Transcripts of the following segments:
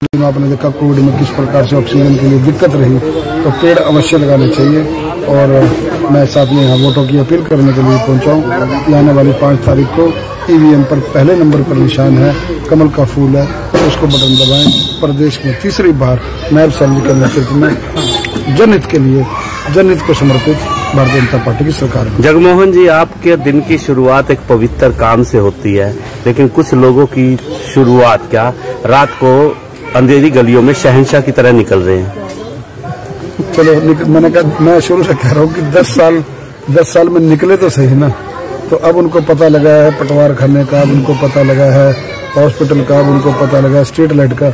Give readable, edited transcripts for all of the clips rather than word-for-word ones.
दिनों आपने देखा कोविड में किस प्रकार से ऑक्सीजन के लिए दिक्कत रही, तो पेड़ अवश्य लगाने चाहिए। और मैं साथ में यहाँ वोटों की अपील करने के लिए पहुँचा हूँ कि आने वाली 5 तारीख को ईवीएम पर पहले नंबर पर निशान है, कमल का फूल है, तो उसको बटन दबाएं। प्रदेश में तीसरी बार नायब सैनी के नेतृत्व में जनहित के लिए, जनहित को समर्पित भारतीय जनता पार्टी की सरकार है। जगमोहन जी, आपके दिन की शुरुआत एक पवित्र काम से होती है, लेकिन कुछ लोगों की शुरुआत क्या रात को अंधेरी गलियों में शहंशाह की तरह निकल रहे हैं। चलो, मैंने कहा, मैं शुरू से कह रहा हूँ कि 10 साल में निकले तो सही ना। तो अब उनको पता लगा है पटवार खाने का, अब उनको पता लगा है हॉस्पिटल का, अब उनको पता लगा है स्ट्रीट लाइट का,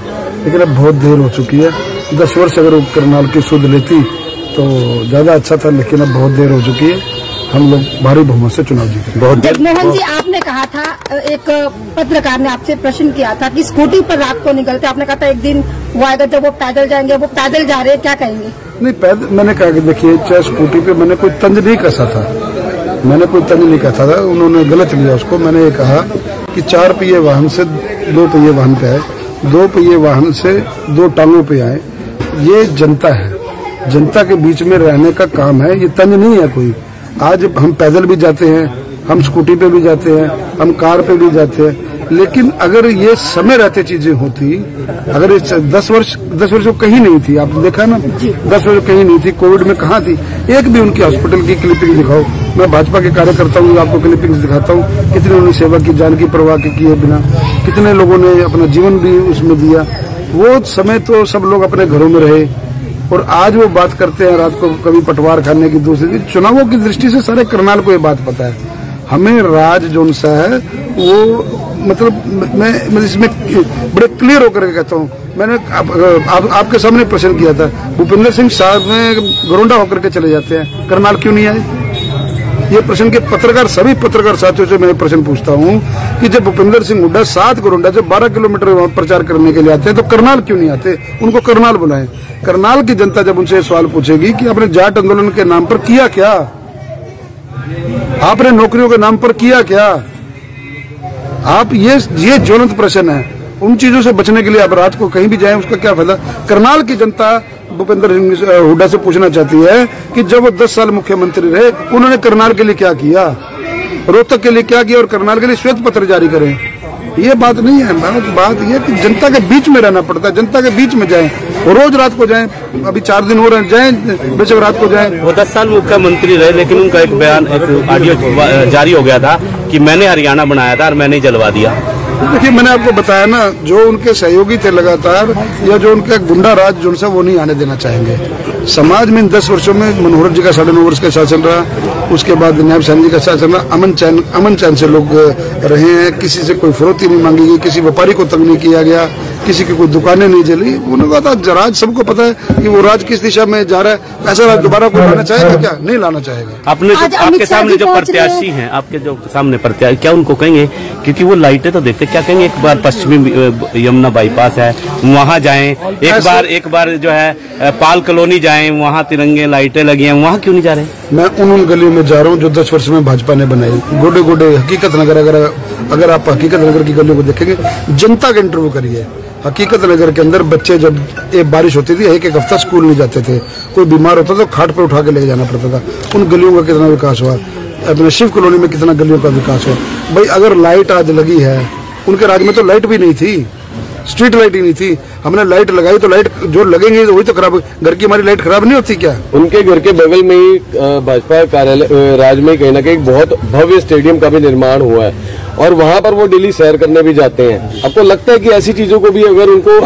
लेकिन अब बहुत देर हो चुकी है। 10 वर्ष अगर करनाल की सुध लेती तो ज्यादा अच्छा था, लेकिन अब बहुत देर हो चुकी है। हम लोग भारी बहुमत से चुनाव जीते। जगमोहन जी, आपने कहा था, एक पत्रकार ने आपसे प्रश्न किया था कि स्कूटी पर रात को निकलते, आपने कहा था एक दिन वो आएगा जब वो पैदल जाएंगे, वो पैदल जा रहे हैं, क्या कहेंगे? नहीं, पैदल मैंने कहा कि देखिए, चाहे स्कूटी पे मैंने कोई तंज नहीं कसा था, उन्होंने गलत लिया उसको। मैंने ये कहा कि 4 पहिए वाहन से 2 पहिए वाहन पे आए, 2 पहिए वाहन से 2 टांगों पे आए। ये जनता है, जनता के बीच में रहने का काम है, ये तंज नहीं है कोई। आज हम पैदल भी जाते हैं, हम स्कूटी पे भी जाते हैं, हम कार पे भी जाते हैं, लेकिन अगर ये समय रहते चीजें होती, अगर 10 वर्ष कहीं नहीं थी, आपने देखा ना, 10 वर्ष कहीं नहीं थी। कोविड में कहाँ थी? एक भी उनकी हॉस्पिटल की क्लिपिंग दिखाओ। मैं भाजपा के कार्यकर्ता हूँ, आपको क्लिपिंग दिखाता हूँ, कितने उन्होंने सेवा की, जान की परवाह के किए बिना, कितने लोगों ने अपना जीवन भी उसमें दिया। वो समय तो सब लोग अपने घरों में रहे, और आज वो बात करते हैं रात को कभी पटवार खाने की, दूसरी चुनावों की दृष्टि से सारे करनाल को ये बात पता है। हमें राज जोन सा है वो, मतलब मैं इसमें बड़े क्लियर होकर के कहता हूँ। मैंने आपके सामने प्रश्न किया था, भूपेंद्र सिंह साहब में गरोंडा होकर के चले जाते हैं, करनाल क्यों नहीं आए? ये प्रश्न के सभी पत्रकार साथियों से मैं प्रश्न पूछता हूँ कि जब भूपेंद्र सिंह हुड्डा 7 गरोंडा जब 12 किलोमीटर वहां प्रचार करने के लिए आते हैं, तो करनाल क्यों नहीं आते? उनको करनाल बुलाएं। करनाल की जनता जब उनसे सवाल पूछेगी कि आपने जाट आंदोलन के नाम पर किया क्या, आपने नौकरियों के नाम पर किया क्या, आप ये ज्वलंत प्रश्न है। उन चीजों से बचने के लिए आप रात को कहीं भी जाएं, उसका क्या फायदा? करनाल की जनता भूपेंद्र सिंह हुड्डा से पूछना चाहती है कि जब वो 10 साल मुख्यमंत्री रहे, उन्होंने करनाल के लिए क्या किया, रोहतक के लिए क्या किया, और करनाल के लिए श्वेत पत्र जारी करें। ये बात नहीं है। बात यह कि जनता के बीच में रहना पड़ता है, जनता के बीच में जाएं, रोज रात को जाएं। अभी 4 दिन हो रहे हैं, जाएं, बेशक रात को जाएं। वो 10 साल मुख्यमंत्री रहे, लेकिन उनका एक बयान, एक ऑडियो जारी हो गया था कि मैंने हरियाणा बनाया था और मैंने जलवा दिया। देखिए, मैंने आपको बताया ना, जो उनके सहयोगी थे लगातार, या जो उनका गुंडा राज जो है वो नहीं आने देना चाहेंगे। समाज में इन 10 वर्षों में मनोहर जी का 9.5 वर्ष का शासन रहा, उसके बाद नायब सैनी जी का शासन रहा। अमन चैन से लोग रहे हैं, किसी से कोई फिरौती नहीं मांगी गई, किसी व्यापारी को तंग नहीं किया गया, किसी की कोई दुकानें नहीं जली। उन्होंने कहा था राज सबको पता है कि वो राज किस दिशा में जा रहा है। ऐसा राज दोबारा कोई लाना चाहेगा क्या? नहीं लाना चाहेगा। आपके सामने जो प्रत्याशी हैं, आपके जो सामने प्रत्याशी, क्या उनको कहेंगे, क्योंकि वो लाइटें तो देखते, क्या कहेंगे एक बार पश्चिमी यमुना बाईपास है वहाँ जाएं, एक बार जो है पाल कॉलोनी जाएं, वहाँ तिरंगे लाइटें लगी हैं, वहाँ क्यों नहीं जा रहे? मैं उन गलियों में जा रहा हूँ जो 10 वर्ष में भाजपा ने बनाई। गोडे गोडे हकीकत नगर, अगर आप हकीकत नगर की गलियों को देखेंगे, जनता का इंटरव्यू करिए। हकीकत नगर के अंदर बच्चे जब बारिश होती थी, एक हफ्ता स्कूल नहीं जाते थे, कोई बीमार होता तो खाट पे उठा के लेके जाना पड़ता था। उन गलियों का कितना विकास हुआ? अपने शिव कॉलोनी में कितना गलियों का विकास हुआ? भाई, अगर लाइट आज लगी है, उनके राज में तो लाइट भी नहीं थी, स्ट्रीट लाइट ही नहीं थी। हमने लाइट लगाई तो लाइट जो लगेंगे वही तो खराब। घर की हमारी लाइट खराब नहीं होती क्या? उनके घर के बगल में ही भाजपा कार्यालय राज में कहीं ना कहीं बहुत भव्य स्टेडियम का भी निर्माण हुआ है, और वहाँ पर वो डेली सैर करने भी जाते हैं। आपको लगता है कि ऐसी चीजों को भी अगर उनको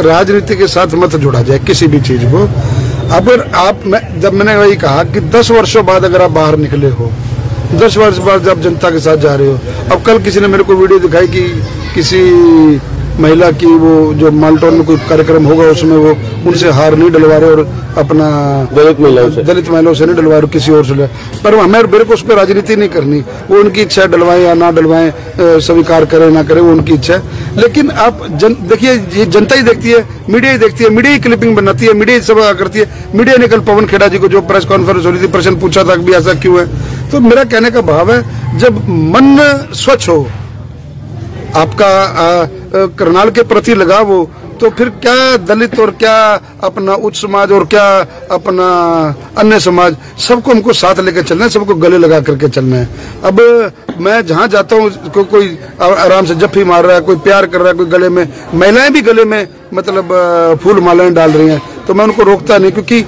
राजनीति के साथ मत जोड़ा जाए किसी भी चीज को। अगर जब मैंने वही कहा कि 10 वर्षों बाद अगर आप बाहर निकले हो, 10 वर्ष बाद जब जनता के साथ जा रहे हो। अब कल किसी ने मेरे को वीडियो दिखाई कि किसी महिला की, वो जो माल्टोन में कोई कार्यक्रम होगा उसमें वो उनसे हार नहीं डलवा रहे, और अपना दलित महिलाओं से नहीं डलवा रहे, किसी और से। पर मेरे को उस पर राजनीति नहीं करनी। वो उनकी इच्छा है, डलवाएं या ना डलवाएं, स्वीकार करें ना करें, वो उनकी इच्छा है। लेकिन आप देखिए, ये जनता ही देखती है, मीडिया ही देखती है, मीडिया ही क्लिपिंग बनाती है, मीडिया ही सब करती है। मीडिया ने कल पवन खेड़ा जी को जो प्रेस कॉन्फ्रेंस हो रही थी, प्रश्न पूछा था कि ऐसा क्यों है। तो मेरा कहने का भाव है, जब मन स्वच्छ हो, आपका करनाल के प्रति लगाव हो, तो फिर क्या दलित और क्या अपना उच्च समाज और क्या अपना अन्य समाज, सबको हमको साथ लेकर चलना है, सबको गले लगा करके चलना है। अब मैं जहाँ जाता हूँ कोई आराम से जफ्फी मार रहा है, कोई प्यार कर रहा है, कोई गले में, महिलाएं भी गले में मतलब फूल मालाएं डाल रही हैं, तो मैं उनको रोकता नहीं, क्योंकि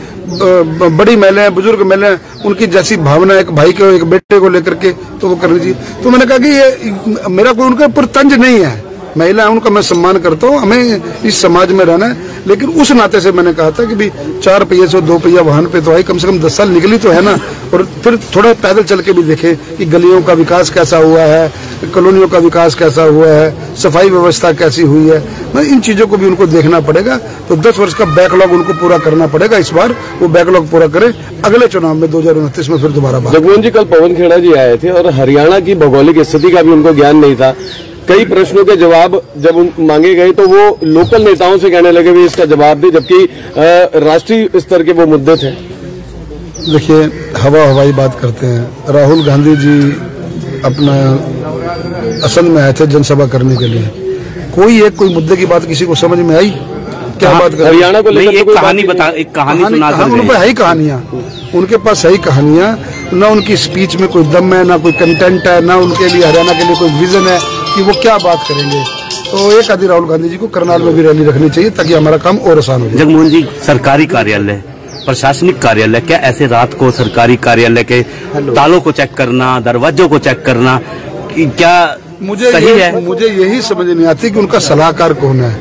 बड़ी महिलाएं, बुजुर्ग महिलाएं, उनकी जैसी भावना एक भाई को, एक बेटे को लेकर के तो वो करनी चाहिए। तो मैंने कहा कि ये मेरा कोई उनके ऊपर तंज नहीं है, महिला है उनका मैं सम्मान करता हूँ, हमें इस समाज में रहना है। लेकिन उस नाते से मैंने कहा था कि भी 4 पहिए से 2 पहिया वाहन पे तो आई, कम से कम 10 साल निकली तो है ना, और फिर थोड़ा पैदल चल के भी देखे कि गलियों का विकास कैसा हुआ है, कॉलोनियों का विकास कैसा हुआ है, सफाई व्यवस्था कैसी हुई है, मैं इन चीजों को भी उनको देखना पड़ेगा। तो 10 वर्ष का बैकलॉग उनको पूरा करना पड़ेगा, इस बार वो बैकलॉग पूरा करें, अगले चुनाव में 2029 में फिर दोबारा बात। जगमोहन जी, कल पवन खेड़ा जी आए थे और हरियाणा की भौगोलिक स्थिति का भी उनको ज्ञान नहीं था। कई प्रश्नों के जवाब जब मांगे गए तो वो लोकल नेताओं से कहने लगे भी इसका जवाब दे, जबकि राष्ट्रीय स्तर के वो मुद्दे थे। देखिए, हवाई बात करते हैं। राहुल गांधी जी अपना असम में आए थे जनसभा करने के लिए, कोई मुद्दे की बात किसी को समझ में आई? क्या बात कर हरियाणा को लेकर एक कहानी बता, एक कहानी सुना दो। उन पर है ही कहानियां, उनके पास है ही कहानियां, ना उनकी स्पीच में कोई दम है, ना कोई कंटेंट है, ना उनके लिए हरियाणा के लिए कोई विजन है कि वो क्या बात करेंगे। तो एक आदि राहुल गांधी जी को करनाल में भी रैली रखनी चाहिए ताकि हमारा काम और आसान हो जाए। जगमोहन जी, सरकारी कार्यालय, प्रशासनिक कार्यालय, क्या ऐसे रात को सरकारी कार्यालय के तालों को चेक करना, दरवाजों को चेक करना, क्या सही है? मुझे यही समझ नहीं आती कि उनका सलाहकार कौन है।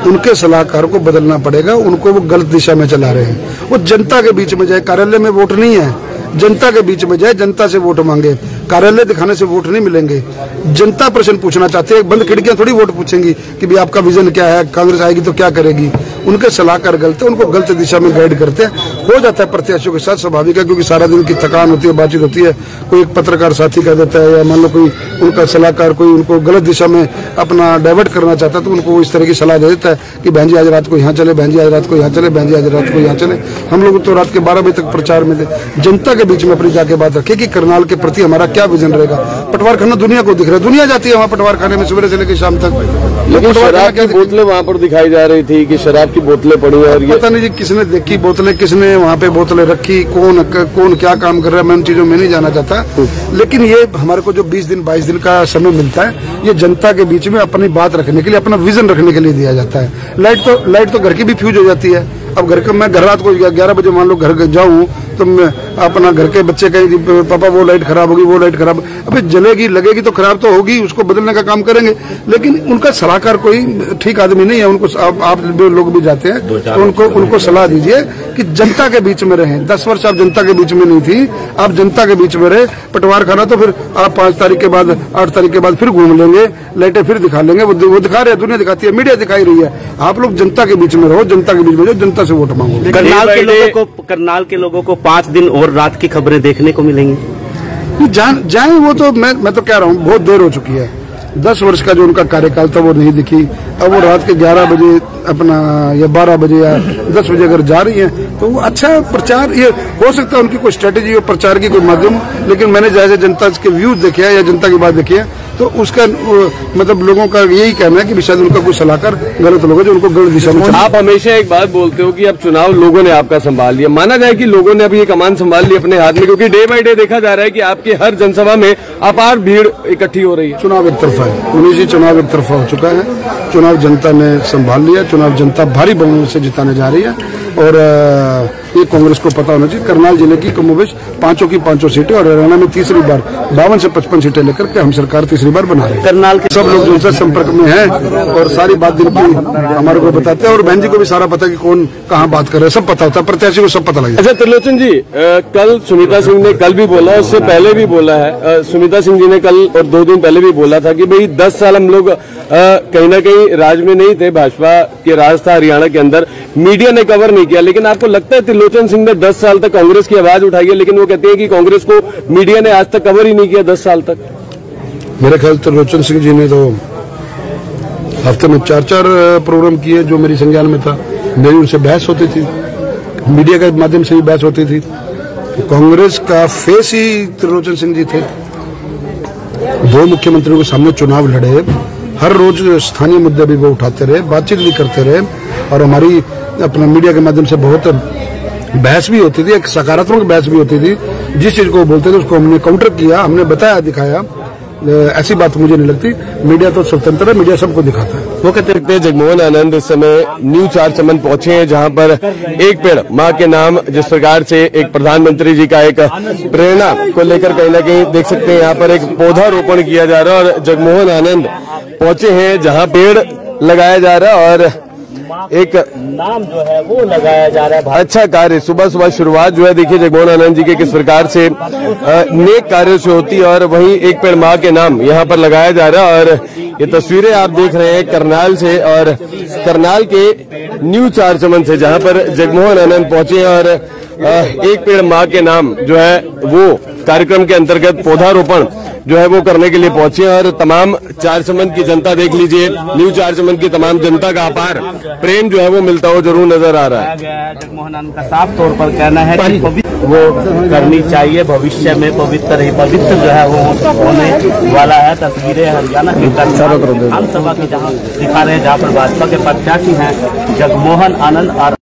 उनके सलाहकार को बदलना पड़ेगा, उनको वो गलत दिशा में चला रहे हैं। वो जनता के बीच में जाए, कार्यालय में वोट नहीं है, जनता के बीच में जाए, जनता से वोट मांगे। कार्यालय दिखाने से वोट नहीं मिलेंगे। जनता प्रश्न पूछना चाहते हैं, बंद खिड़कियां थोड़ी वोट पूछेंगी कि भी आपका विजन क्या है, कांग्रेस आएगी तो क्या करेगी। उनके सलाहकार गलत है, उनको गलत दिशा में गाइड करते हैं। हो जाता है प्रत्याशियों के साथ, स्वाभाविक है, क्योंकि सारा दिन की थकान होती है, बातचीत होती है। कोई एक पत्रकार साथी कह देता है, या मान लो कोई उनका सलाहकार कोई उनको गलत दिशा में अपना डाइवर्ट करना चाहता है, तो उनको इस तरह की सलाह दे देता है कि बहन जी आज रात को यहाँ चले, बहन जी आज रात को यहाँ चले, बहन जी आज रात को यहाँ चले। हम लोग तो रात के 12 बजे तक प्रचार में थे। जनता के बीच में अपनी जाके बात रखे कि करनाल के प्रति हमारा क्या विजन रहेगा। पटवार खाना दुनिया को दिख रहा है, दुनिया जाती है वहाँ पटवार खाने में सुबह से लेकर शाम तक। लेकिन शराब की बोतलें वहाँ पर दिखाई जा रही थी कि शराब की बोतलें पड़ी है, और पता नहीं जी किसने देखी बोतलें, किसने वहाँ पे बोतलें रखी, कौन क्या काम कर रहा है, मैं उन चीजों में नहीं जाना चाहता। लेकिन ये हमारे को जो 20 दिन 22 दिन का समय मिलता है, ये जनता के बीच में अपनी बात रखने के लिए, अपना विजन रखने के लिए दिया जाता है। लाइट तो घर की भी फ्यूज हो जाती है। अब घर का मैं घर रात को 11 बजे मान लो घर जाऊँ तो मैं अपना घर के बच्चे कहेंगे पापा वो लाइट खराब होगी, वो लाइट खराब, अबे जलेगी लगेगी तो खराब तो होगी, उसको बदलने का काम करेंगे। लेकिन उनका सलाहकार कोई ठीक आदमी नहीं है। उनको आप लोग भी जाते हैं तो उनको सलाह दीजिए कि जनता के बीच में रहें। 10 वर्ष आप जनता के बीच में नहीं थी, आप जनता के बीच में रहे। पटवार खाना तो फिर आप 5 तारीख के बाद 8 तारीख के बाद फिर घूम लेंगे, लाइटें फिर दिखा लेंगे, वो दिखा रहे हैं, दुनिया दिखाती है, मीडिया दिखाई रही है। आप लोग जनता के बीच में रहो, जनता के बीच में जाओ, जनता से वोट मांगो। करनाल के लोगों को 5 दिन और रात की खबरें देखने को मिलेंगी। जाए वो तो मैं तो कह रहा हूँ बहुत देर हो चुकी है। 10 वर्ष का जो उनका कार्यकाल था वो नहीं दिखी। अब वो रात के 11 बजे अपना या 12 बजे या 10 बजे अगर जा रही है तो वो अच्छा प्रचार, ये हो सकता है उनकी कोई स्ट्रेटेजी हो प्रचार की, कोई माध्यम। लेकिन मैंने जैसे जनता के व्यूज देखे हैं या जनता की बात देखी है तो उसका मतलब लोगों का यही कहना है कि शायद उनका कोई सलाहकार गलत लोग हैं जो उनको गलत दिशा में। आप हमेशा एक बात बोलते हो कि अब चुनाव लोगों ने आपका संभाल लिया। माना जाए कि लोगों ने अभी ये कमान संभाल ली अपने हाथ में, क्योंकि डे बाय डे देखा जा रहा है कि आपकी हर जनसभा में अपार भीड़ इकट्ठी हो रही है। चुनाव एक तरफा है, 19 चुनाव एक तरफा हो चुका है। चुनाव जनता ने संभाल लिया, चुनाव जनता भारी बहुमत से जिताने जा रही है। और ये कांग्रेस को पता होना चाहिए, करनाल जिले की कमोबेश 5 की 5 सीटें और हरियाणा में तीसरी बार 52 से 55 सीटें लेकर के हम सरकार तीसरी बार बना रहे हैं। करनाल के सब लोग जो संपर्क में हैं और सारी बात दिन की हमारे को बताते हैं। और बहन जी को भी सारा पता है कि कौन कहाँ बात कर रहा है, सब पता होता है, प्रत्याशी को सब पता लगे। अच्छा त्रिलोचन जी, कल सुनीता सिंह ने कल भी बोला, उससे पहले भी बोला है, सुनीता सिंह जी ने कल और 2 दिन पहले भी बोला था कि भाई 10 साल हम लोग कहीं ना कहीं राज में नहीं थे, भाजपा के राज था हरियाणा के अंदर, मीडिया ने कवर नहीं किया। लेकिन आपको लगता है त्रिलोचन सिंह ने 10 साल तक कांग्रेस की आवाज उठाई है, लेकिन वो कहते हैं कि कांग्रेस को मीडिया ने आज तक कवर ही नहीं किया 10 साल तक? मेरे ख्याल त्रिलोचन सिंह जी ने तो हफ्ते में 4 प्रोग्राम किए जो मेरी संज्ञान में था। मेरी उनसे बहस होती थी, मीडिया के माध्यम से भी बहस होती थी। तो कांग्रेस का फेस ही त्रिलोचन सिंह जी थे। 2 मुख्यमंत्रियों के सामने चुनाव लड़े, हर रोज स्थानीय मुद्दे भी वो उठाते रहे, बातचीत भी करते रहे और हमारी अपना मीडिया के माध्यम से बहुत बहस भी होती थी, एक सकारात्मक बहस भी होती थी। जिस चीज को वो बोलते थे उसको हमने काउंटर किया, हमने बताया, दिखाया। ऐसी बात मुझे नहीं लगती। मीडिया तो स्वतंत्र है, मीडिया सबको दिखाता है। वो कहते हैं जगमोहन आनंद इस समय न्यू चारचमन पहुंचे हैं, जहां पर एक पेड़ मां के नाम जिस प्रकार से एक प्रधानमंत्री जी का एक प्रेरणा को लेकर कहीं ना कहीं देख सकते हैं यहाँ पर एक पौधारोपण किया जा रहा है और जगमोहन आनंद पहुंचे हैं जहां पेड़ लगाया जा रहा है और एक नाम जो है वो लगाया जा रहा है। अच्छा कार्य सुबह सुबह शुरुआत जो है देखिए जगमोहन आनंद जी के किस प्रकार से नेक कार्यों से होती है और वहीं एक पेड़ मां के नाम यहाँ पर लगाया जा रहा है। और ये तस्वीरें आप देख रहे हैं करनाल से और करनाल के न्यू चारचमन से, जहां पर जगमोहन आनंद पहुंचे हैं और एक पेड़ मां के नाम जो है वो कार्यक्रम के अंतर्गत पौधारोपण जो है वो करने के लिए पहुंचे हैं। और तमाम चारचमन की जनता देख लीजिए, न्यू चारचमन की तमाम जनता का अपार प्रेम जो है वो मिलता हुआ जरूर नजर आ रहा है। जगमोहन आनंद का साफ तौर पर कहना है कि वो करनी चाहिए, भविष्य में पवित्र जो है वो होने वाला है। तस्वीरें हरियाणा की विधानसभा की जहाँ दिखा रहे हैं, जहाँ पर भाजपा के प्रत्याशी हैं जगमोहन आनंद।